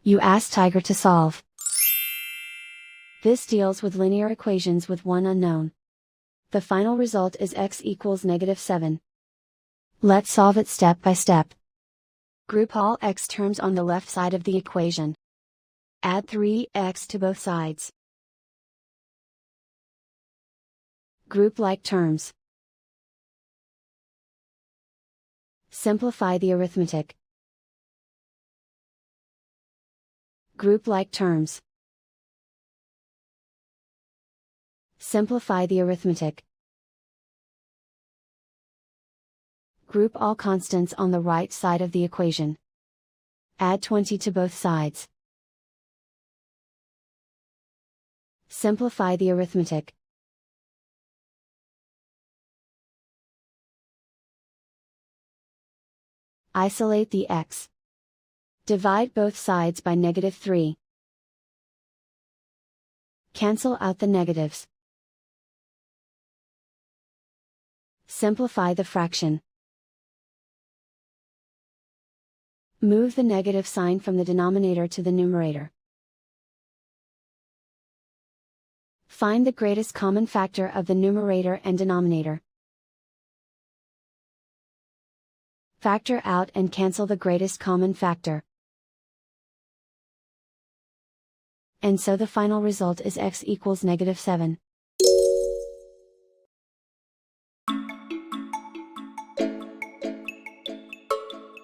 You ask Tiger to solve. This deals with linear equations with one unknown. The final result is x equals -7. Let's solve it step by step. Group all x terms on the left side of the equation. Add 3x to both sides. Group like terms. Simplify the arithmetic. Group like terms. Simplify the arithmetic. Group all constants on the right side of the equation. Add 20 to both sides. Simplify the arithmetic. Isolate the x. Divide both sides by -3. Cancel out the negatives. Simplify the fraction. Move the negative sign from the denominator to the numerator. Find the greatest common factor of the numerator and denominator. Factor out and cancel the greatest common factor. And so the final result is x equals -7.